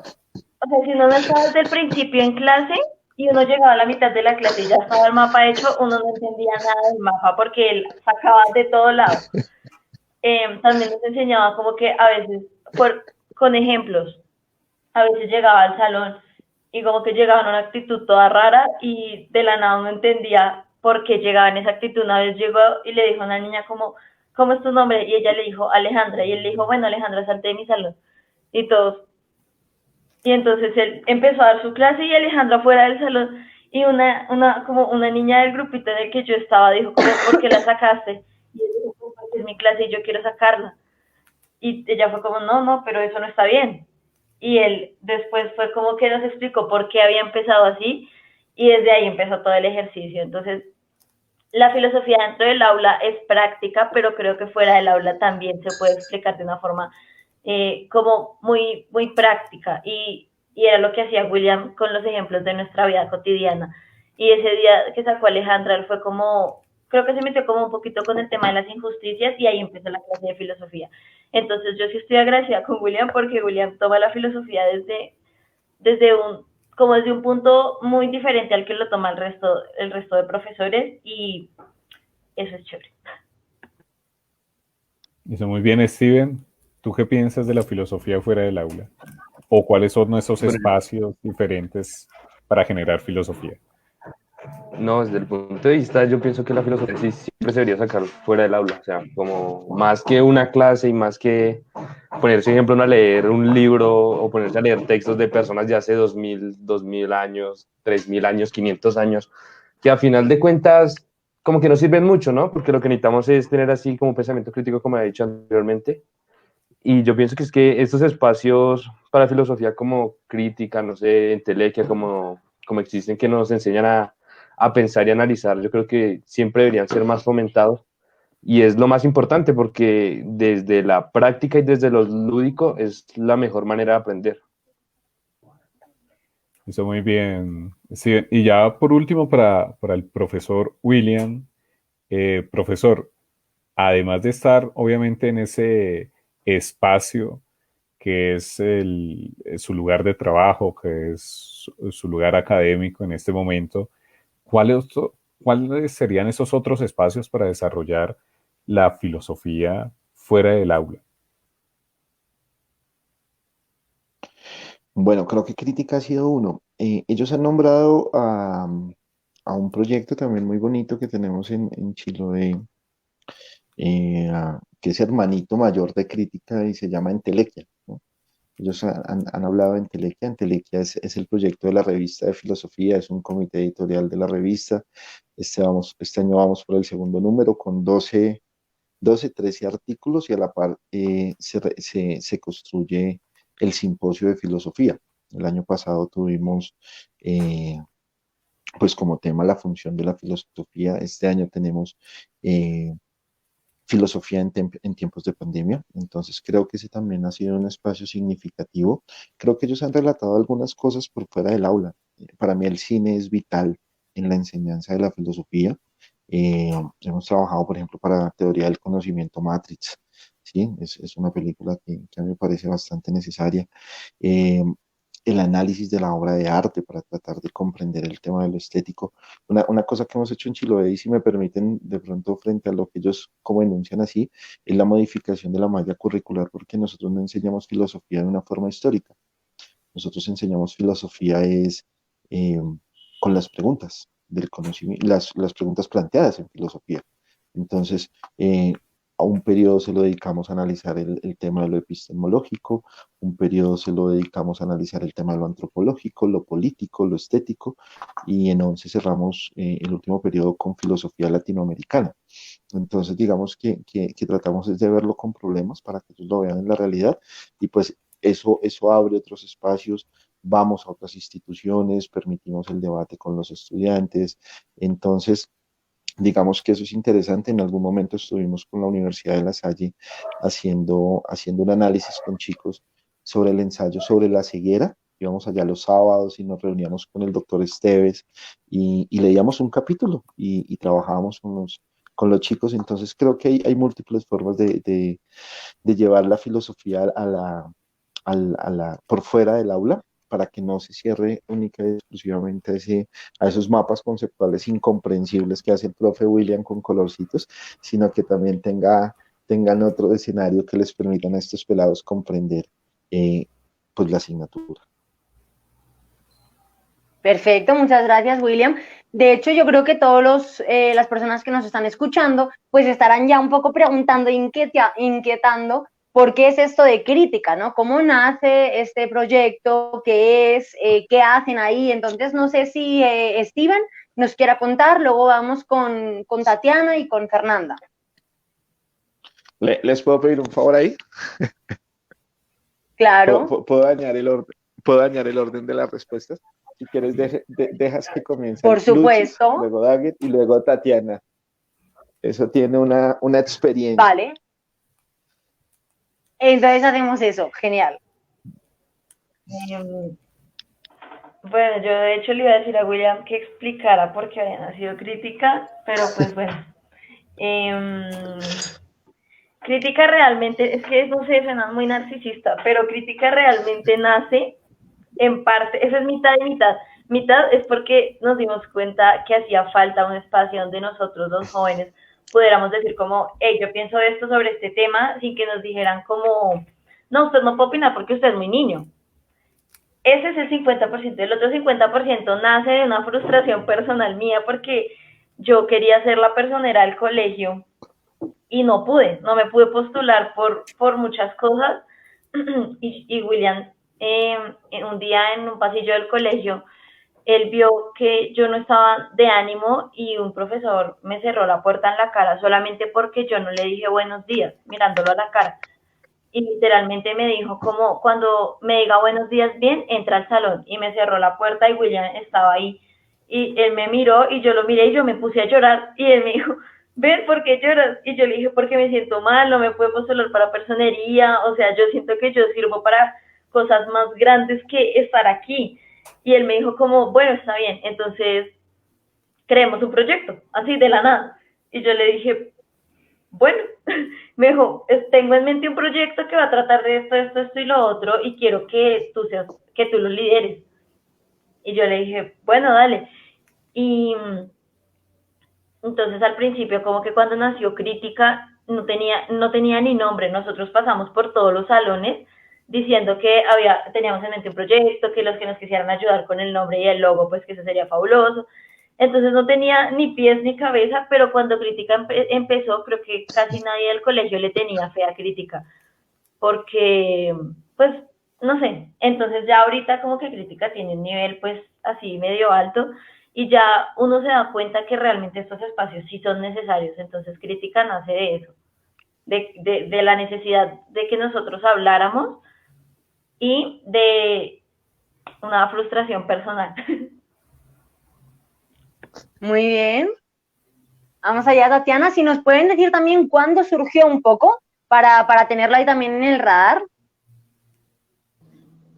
O sea, si uno no estaba desde el principio en clase y uno llegaba a la mitad de la clase y ya estaba el mapa hecho, uno no entendía nada del mapa porque él sacaba de todo lado. También nos enseñaba como que a veces, con ejemplos, a veces llegaba al salón y como que llegaba en una actitud toda rara y de la nada no entendía por qué llegaba en esa actitud. Una vez llegó y le dijo a una niña como, ¿cómo es tu nombre? Y ella le dijo, Alejandra, y él le dijo, bueno, Alejandra, salte de mi salón. Y todos, y entonces él empezó a dar su clase y Alejandra fuera del salón, y como una niña del grupito en el que yo estaba dijo, como, ¿por qué la sacaste? Y él dijo, porque es mi clase y yo quiero sacarla. Y ella fue como, no, pero eso no está bien. Y él después fue como que nos explicó por qué había empezado así, y desde ahí empezó todo el ejercicio. Entonces, la filosofía dentro del aula es práctica, pero creo que fuera del aula también se puede explicar de una forma como muy, muy práctica, y era lo que hacía William con los ejemplos de nuestra vida cotidiana. Y ese día que sacó Alejandra, él fue como, creo que se metió como un poquito con el tema de las injusticias, y ahí empezó la clase de filosofía. Entonces yo sí estoy agradecida con William, porque William toma la filosofía desde un punto muy diferente al que lo toma el resto de profesores, y eso es chévere. Eso muy bien, Steven. ¿Tú qué piensas de la filosofía fuera del aula? ¿O cuáles son esos espacios diferentes para generar filosofía? No, desde el punto de vista, yo pienso que la filosofía sí siempre se debería sacar fuera del aula, o sea, como más que una clase y más que ponerse, ejemplo, a leer un libro o ponerse a leer textos de personas de hace 2000 años, 3000 años, 500 años, que a final de cuentas como que no sirven mucho, ¿no? Porque lo que necesitamos es tener así como un pensamiento crítico, como he dicho anteriormente. Y yo pienso que es que estos espacios para filosofía como crítica, no sé, entelequia, como existen, que nos enseñan a pensar y analizar, yo creo que siempre deberían ser más fomentados. Y es lo más importante porque desde la práctica y desde lo lúdico es la mejor manera de aprender. Eso muy bien. Sí, y ya por último, para el profesor William, profesor, además de estar obviamente en ese espacio que es su lugar de trabajo, que es su lugar académico en este momento, ¿cuáles serían esos otros espacios para desarrollar la filosofía fuera del aula? Bueno, creo que crítica ha sido uno. Ellos han nombrado a un proyecto también muy bonito que tenemos en Chiloé, que es hermanito mayor de crítica y se llama Entelequia, ¿no? Ellos han hablado de Entelequia. Entelequia es el proyecto de la revista de filosofía, es un comité editorial de la revista. Este año vamos por el segundo número con 13 artículos, y a la par se construye el simposio de filosofía. El año pasado tuvimos pues como tema la función de la filosofía. Este año tenemos filosofía en tiempos de pandemia. Entonces creo que ese también ha sido un espacio significativo. Creo que ellos han relatado algunas cosas por fuera del aula. Para mí el cine es vital en la enseñanza de la filosofía. Hemos trabajado, por ejemplo, para teoría del conocimiento Matrix. ¿Sí? Es una película que a mí me parece bastante necesaria. El análisis de la obra de arte para tratar de comprender el tema de lo estético. Una cosa que hemos hecho en Chiloé, y si me permiten, de pronto frente a lo que ellos como enuncian así, es la modificación de la malla curricular, porque nosotros no enseñamos filosofía de una forma histórica. Nosotros enseñamos filosofía con las preguntas del conocimiento, las preguntas planteadas en filosofía. Entonces, a un periodo se lo dedicamos a analizar el tema de lo epistemológico, un periodo se lo dedicamos a analizar el tema de lo antropológico, lo político, lo estético, y en 11 cerramos el último periodo con filosofía latinoamericana. Entonces, digamos que tratamos de verlo con problemas para que ellos lo vean en la realidad, y pues eso abre otros espacios vamos a otras instituciones, permitimos el debate con los estudiantes. Entonces, digamos que eso es interesante. En algún momento estuvimos con la Universidad de La Salle haciendo un análisis con chicos sobre el ensayo sobre la ceguera. Íbamos allá los sábados y nos reuníamos con el doctor Esteves y leíamos un capítulo y trabajábamos con los chicos. Entonces creo que hay múltiples formas de llevar la filosofía por fuera del aula, para que no se cierre única y exclusivamente a esos mapas conceptuales incomprensibles que hace el profe William con colorcitos, sino que también tengan otro escenario que les permitan a estos pelados comprender pues la asignatura. Perfecto, muchas gracias, William. De hecho, yo creo que todas las personas que nos están escuchando, pues estarán ya un poco preguntando, inquietando, ¿por qué es esto de crítica, no? ¿Cómo nace este proyecto? ¿Qué es? ¿Qué hacen ahí? Entonces, no sé si Steven nos quiera contar, luego vamos con Tatiana y con Fernanda. ¿Les puedo pedir un favor ahí? Claro. ¿Puedo dañar el orden? ¿Puedo dañar el orden de las respuestas? Si quieres, dejas que comience. Por supuesto. Luchis, luego David y luego Tatiana. Eso tiene una experiencia. Vale. Entonces hacemos eso, genial. Bueno, yo de hecho le iba a decir a William que explicara por qué había nacido crítica, pero pues bueno. Crítica realmente, es que no sé, suena muy narcisista, pero crítica realmente nace en parte, eso es mitad y mitad. Mitad es porque nos dimos cuenta que hacía falta un espacio donde nosotros, los jóvenes, pudiéramos decir como, hey, yo pienso esto sobre este tema, sin que nos dijeran como, no, usted no puede opinar porque usted es muy niño. Ese es el 50%. El otro 50% nace de una frustración personal mía porque yo quería ser la personera del colegio y no me pude postular por muchas cosas. Y William, un día en un pasillo del colegio, él vio que yo no estaba de ánimo y un profesor me cerró la puerta en la cara solamente porque yo no le dije buenos días, mirándolo a la cara. Y literalmente me dijo como, cuando me diga buenos días bien, entra al salón. Y me cerró la puerta y William estaba ahí. Y él me miró y yo lo miré y yo me puse a llorar. Y él me dijo, ven, ¿por qué lloras? Y yo le dije, porque me siento mal, no me puedo postular para personería. O sea, yo siento que yo sirvo para cosas más grandes que estar aquí. Y él me dijo como, bueno, está bien, entonces creemos un proyecto, así de la nada. Y yo le dije, bueno, me dijo, tengo en mente un proyecto que va a tratar de esto y lo otro, y quiero que tú lo lideres. Y yo le dije, bueno, dale. Y entonces al principio, como que cuando nació Crítica, no tenía ni nombre. Nosotros pasamos por todos los salones diciendo que teníamos en mente un proyecto, que los que nos quisieran ayudar con el nombre y el logo, pues que eso sería fabuloso. Entonces no tenía ni pies ni cabeza, pero cuando Crítica empezó, creo que casi nadie del colegio le tenía fe a Crítica, porque, pues, no sé, entonces ya ahorita como que Crítica tiene un nivel, pues, así medio alto, y ya uno se da cuenta que realmente estos espacios sí son necesarios. Entonces Crítica nace de eso, de la necesidad de que nosotros habláramos y de una frustración personal. Muy bien. Vamos allá, Tatiana. Si nos pueden decir también cuándo surgió un poco, para tenerla ahí también en el radar.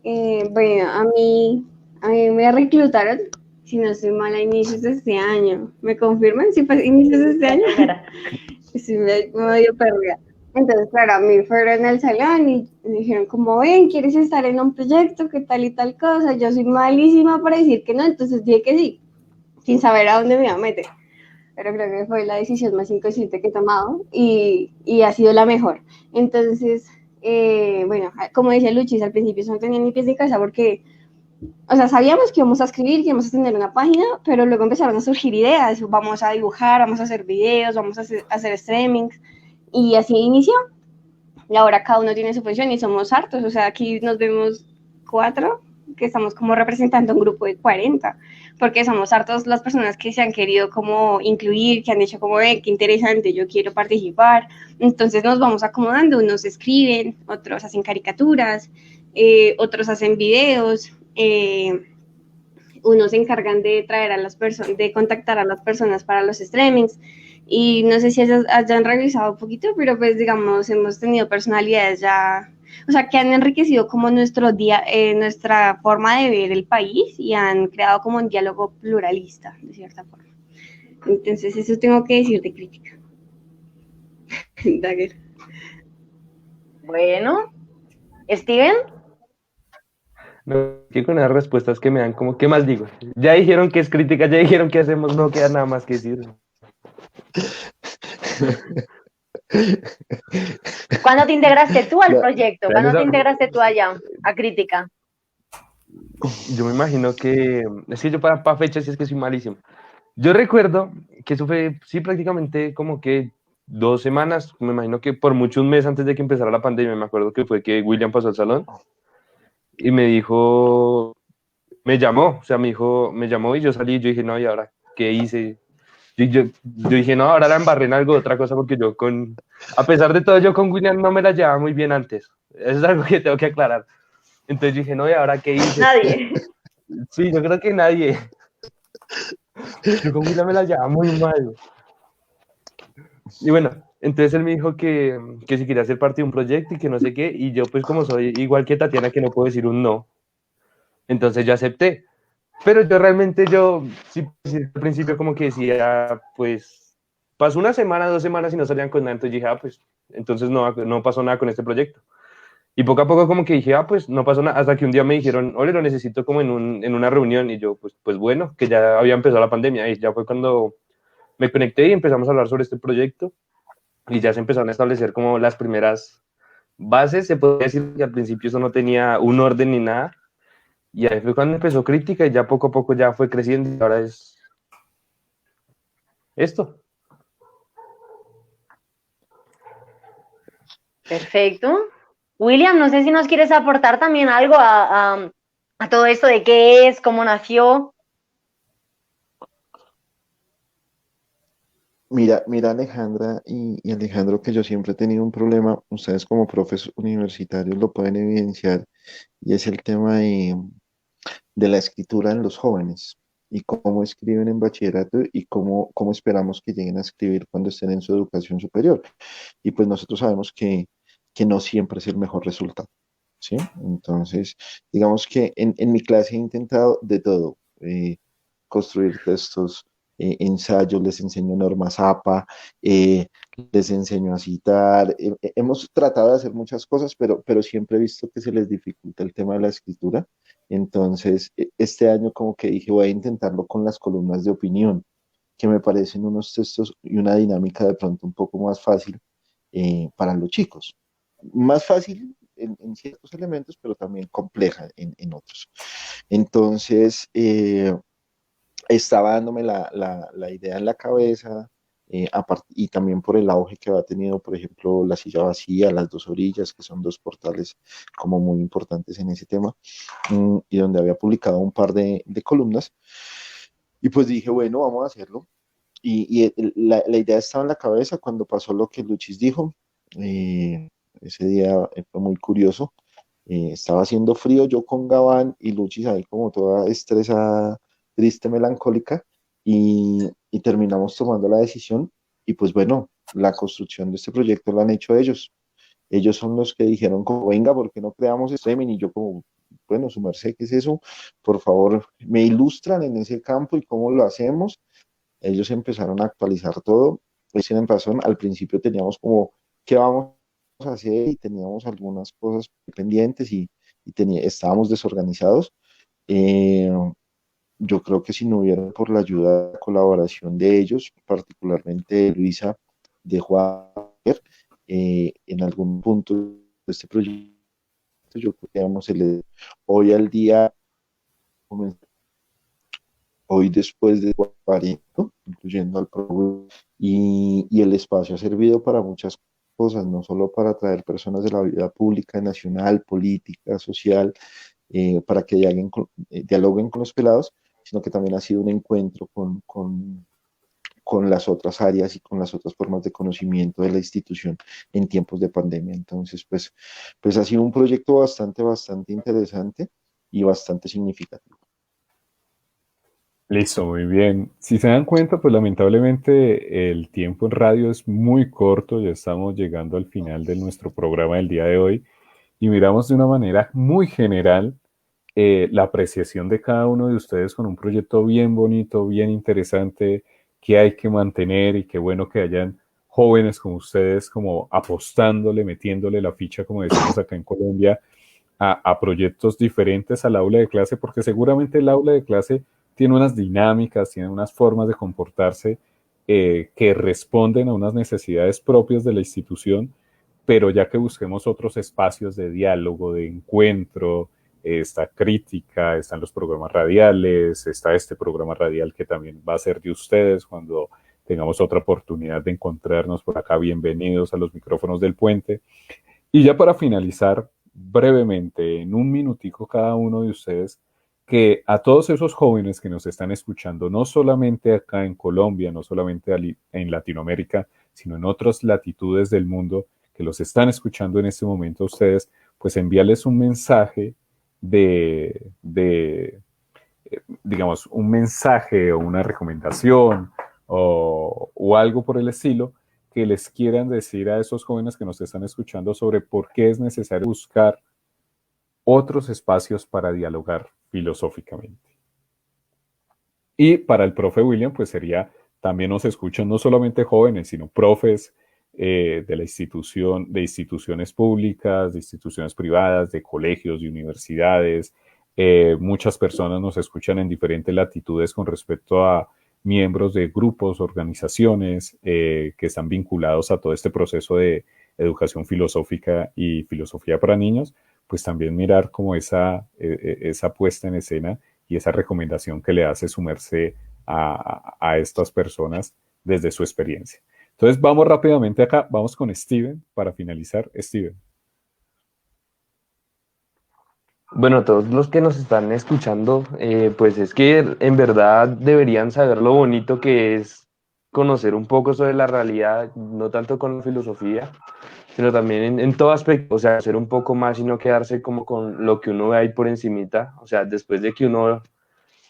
Bueno, a mí me reclutaron, si no estoy mal, a inicios de este año. ¿Me confirman si fue inicios de este año? Sí, me dio perdida. Entonces, claro, a mí fueron en el salón y me dijeron como, ven, ¿quieres estar en un proyecto? ¿Qué tal y tal cosa? Yo soy malísima para decir que no, entonces dije que sí, sin saber a dónde me iba a meter. Pero creo que fue la decisión más inconsciente que he tomado y ha sido la mejor. Entonces, bueno, como decía Luchis, al principio eso no tenía ni pies ni cabeza porque, o sea, sabíamos que íbamos a escribir, que íbamos a tener una página, pero luego empezaron a surgir ideas, vamos a dibujar, vamos a hacer videos, vamos a hacer streamings, y así inició. Y ahora cada uno tiene su función y somos hartos, o sea, aquí nos vemos 4, que estamos como representando un grupo de 40, porque somos hartos las personas que se han querido como incluir, que han dicho como, qué interesante, yo quiero participar. Entonces nos vamos acomodando, unos escriben, otros hacen caricaturas, otros hacen videos, unos se encargan de traer a las personas, de contactar a las personas para los streamings. Y no sé si hayan revisado un poquito, pero pues digamos, hemos tenido personalidades ya, o sea, que han enriquecido como nuestro día, nuestra forma de ver el país y han creado como un diálogo pluralista, de cierta forma. Entonces, eso tengo que decir de crítica. Dagger. Bueno, Steven. No, que con las respuestas que me dan, como, ¿qué más digo? Ya dijeron que es crítica, ya dijeron que hacemos, no queda nada más que decir. ¿Cuándo te integraste tú al Ya, proyecto? ya ¿Cuándo nos te ha- integraste tú allá a crítica? Yo me imagino que, es que yo para fechas sí es que soy malísimo. Yo recuerdo que eso fue, sí, prácticamente como que 2 semanas, me imagino que por mucho un mes antes de que empezara la pandemia, me acuerdo que fue que William pasó al salón y me dijo, me llamó, o sea, me llamó y yo salí y yo dije, no, ¿y ahora qué hice? Yo dije, no, ahora la embarré en algo, otra cosa, porque a pesar de todo, yo con William no me la llevaba muy bien antes. Eso es algo que tengo que aclarar. Entonces yo dije, no, ¿y ahora qué hice? Nadie. Sí, yo creo que nadie. Yo con William me la llevaba muy mal. Y bueno, entonces él me dijo que si quería ser parte de un proyecto y que no sé qué, y yo pues como soy igual que Tatiana, que no puedo decir un no, entonces yo acepté. Pero yo realmente, sí, al principio como que decía, pues, pasó una semana, 2 semanas y no salían con nada, entonces dije, pues, entonces no pasó nada con este proyecto. Y poco a poco como que dije, pues, no pasó nada, hasta que un día me dijeron, oye, lo necesito como en una reunión, y yo, pues bueno, que ya había empezado la pandemia, y ya fue cuando me conecté y empezamos a hablar sobre este proyecto, y ya se empezaron a establecer como las primeras bases. Se podría decir que al principio eso no tenía un orden ni nada, y ahí fue cuando empezó crítica y ya poco a poco ya fue creciendo y ahora es esto. Perfecto. William, no sé si nos quieres aportar también algo a todo esto de qué es, cómo nació. Mira Alejandra y Alejandro, que yo siempre he tenido un problema, ustedes como profes universitarios lo pueden evidenciar, y es el tema de la escritura en los jóvenes y cómo escriben en bachillerato y cómo esperamos que lleguen a escribir cuando estén en su educación superior. Y pues nosotros sabemos que no siempre es el mejor resultado, ¿sí? Entonces, digamos que en mi clase he intentado de todo, construir textos, ensayos, les enseño normas APA, les enseño a citar, hemos tratado de hacer muchas cosas, pero siempre he visto que se les dificulta el tema de la escritura. Entonces, este año como que dije, voy a intentarlo con las columnas de opinión, que me parecen unos textos y una dinámica de pronto un poco más fácil para los chicos. Más fácil en ciertos elementos, pero también compleja en otros. Entonces, estaba dándome la idea en la cabeza, y también por el auge que ha tenido, por ejemplo, La Silla Vacía, Las Dos Orillas, que son dos portales como muy importantes en ese tema, y donde había publicado un par de columnas. Y pues dije, bueno, vamos a hacerlo. La idea estaba en la cabeza cuando pasó lo que Luchis dijo. Ese día fue muy curioso. Estaba haciendo frío, yo con Gabán y Luchis ahí como toda estresada, triste, melancólica, y terminamos tomando la decisión. Y pues bueno, la construcción de este proyecto la han hecho ellos. Ellos son los que dijeron como, venga, ¿por qué no creamos streaming? Y yo como, bueno, su merced, ¿qué es eso? Por favor, me ilustran en ese campo y cómo lo hacemos. Ellos empezaron a actualizar todo. Ellos tienen razón, al principio teníamos como, ¿qué vamos a hacer? Y teníamos algunas cosas pendientes y estábamos desorganizados. Eh, yo creo que si no hubiera por la ayuda, la colaboración de ellos, particularmente de Luisa, de Juan, en algún punto de este proyecto, yo creo que vamos hoy al día, hoy después de 40, incluyendo al programa, y el espacio ha servido para muchas cosas, no solo para atraer personas de la vida pública, nacional, política, social, para que dialoguen con los pelados, sino que también ha sido un encuentro con las otras áreas y con las otras formas de conocimiento de la institución en tiempos de pandemia. Entonces, pues ha sido un proyecto bastante interesante, y bastante significativo. Listo, muy bien. Si se dan cuenta, pues lamentablemente el tiempo en radio es muy corto, ya estamos llegando al final de nuestro programa del día de hoy y miramos de una manera muy general la apreciación de cada uno de ustedes con un proyecto bien bonito, bien interesante, que hay que mantener y qué bueno que hayan jóvenes como ustedes como apostándole, metiéndole la ficha, como decimos acá en Colombia, a proyectos diferentes al aula de clase, porque seguramente el aula de clase tiene unas dinámicas, tiene unas formas de comportarse que responden a unas necesidades propias de la institución, pero ya que busquemos otros espacios de diálogo, de encuentro, está crítica, están los programas radiales, está este programa radial que también va a ser de ustedes cuando tengamos otra oportunidad de encontrarnos por acá. Bienvenidos a los micrófonos del puente. Y ya para finalizar, brevemente, en un minutico cada uno de ustedes, que a todos esos jóvenes que nos están escuchando, no solamente acá en Colombia, no solamente en Latinoamérica, sino en otras latitudes del mundo, que los están escuchando en este momento a ustedes, pues envíales un mensaje digamos, un mensaje o una recomendación o algo por el estilo que les quieran decir a esos jóvenes que nos están escuchando sobre por qué es necesario buscar otros espacios para dialogar filosóficamente. Y para el profe William, pues sería, también nos escuchan no solamente jóvenes, sino profes de la institución, de instituciones públicas, de instituciones privadas, de colegios, de universidades. Muchas personas nos escuchan en diferentes latitudes con respecto a miembros de grupos, organizaciones que están vinculados a todo este proceso de educación filosófica y filosofía para niños, pues también mirar como esa puesta en escena y esa recomendación que le hace su merced a estas personas desde su experiencia. Entonces vamos rápidamente acá, vamos con Steven para finalizar. Steven. Bueno, todos los que nos están escuchando, pues es que en verdad deberían saber lo bonito que es conocer un poco sobre la realidad, no tanto con la filosofía, sino también en todo aspecto, o sea, hacer un poco más y no quedarse como con lo que uno ve ahí por encimita, o sea, después de que uno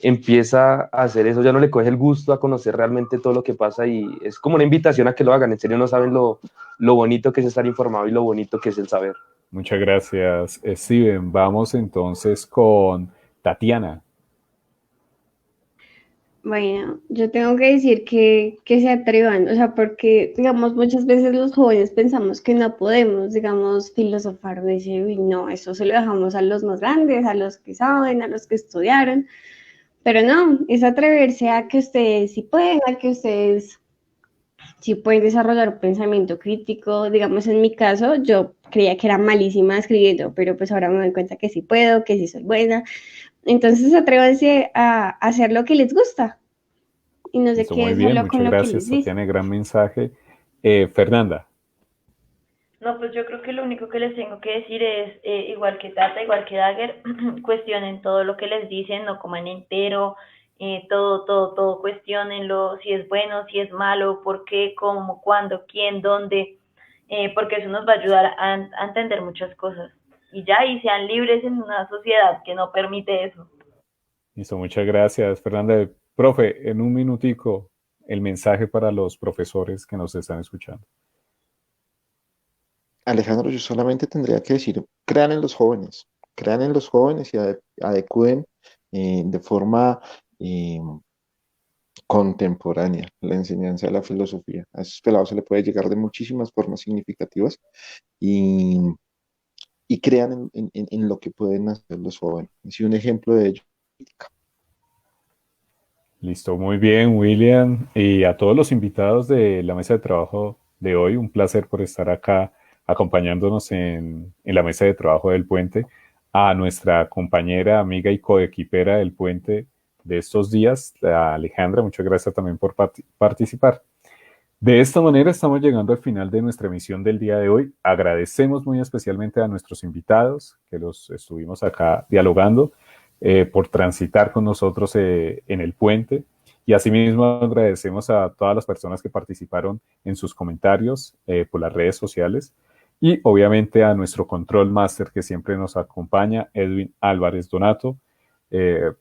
empieza a hacer eso, ya no le coge el gusto a conocer realmente todo lo que pasa y es como una invitación a que lo hagan, en serio no saben lo bonito que es estar informado y lo bonito que es el saber. Muchas gracias, Steven. Vamos entonces con Tatiana. Bueno, yo tengo que decir que se atrevan, o sea, porque, digamos, muchas veces los jóvenes pensamos que no podemos, digamos, filosofar de ese, y no, eso se lo dejamos a los más grandes, a los que saben, a los que estudiaron, pero no, es atreverse a que ustedes sí pueden, a que ustedes sí pueden desarrollar un pensamiento crítico. Digamos, en mi caso, yo creía que era malísima escribiendo, pero pues ahora me doy cuenta que sí puedo, que sí soy buena. Entonces, atrévanse a hacer lo que les gusta y no se queden solo con lo que les dice. Muchas gracias, Tatiana, gran mensaje. Fernanda. No, pues yo creo que lo único que les tengo que decir es, igual que Tata, igual que Dagger, cuestionen todo lo que les dicen, no coman entero, todo cuestionenlo, si es bueno, si es malo, por qué, cómo, cuándo, quién, dónde, porque eso nos va a ayudar a entender muchas cosas. Y ya, y sean libres en una sociedad que no permite eso. Listo, muchas gracias, Fernanda. Profe, en un minutico, el mensaje para los profesores que nos están escuchando. Alejandro, yo solamente tendría que decir, crean en los jóvenes y adecúen de forma contemporánea la enseñanza de la filosofía. A esos pelados se le puede llegar de muchísimas formas significativas y crean en lo que pueden hacer los jóvenes. Y un ejemplo de ello. Listo, muy bien, William. Y a todos los invitados de la mesa de trabajo de hoy, un placer por estar acá acompañándonos en la mesa de trabajo del puente. A nuestra compañera, amiga y coequipera del puente de estos días, a Alejandra, muchas gracias también por participar. De esta manera estamos llegando al final de nuestra emisión del día de hoy. Agradecemos muy especialmente a nuestros invitados que los estuvimos acá dialogando por transitar con nosotros en el puente. Y asimismo agradecemos a todas las personas que participaron en sus comentarios por las redes sociales. Y obviamente a nuestro control master que siempre nos acompaña, Edwin Álvarez Donato.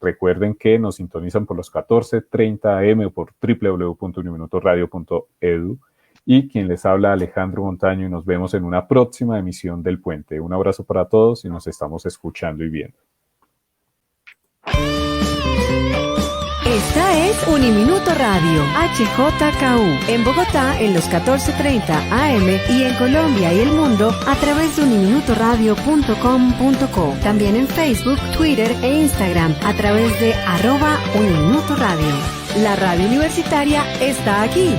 Recuerden que nos sintonizan por los 14:30 AM o por www.uniminutoradio.edu. Y quien les habla, Alejandro Montaño, y nos vemos en una próxima emisión del Puente. Un abrazo para todos y nos estamos escuchando y viendo. Esta es Uniminuto Radio, HJKU, en Bogotá en los 14:30 AM y en Colombia y el mundo a través de uniminutoradio.com.co. También en Facebook, Twitter e Instagram a través de @Uniminuto Radio. La radio universitaria está aquí.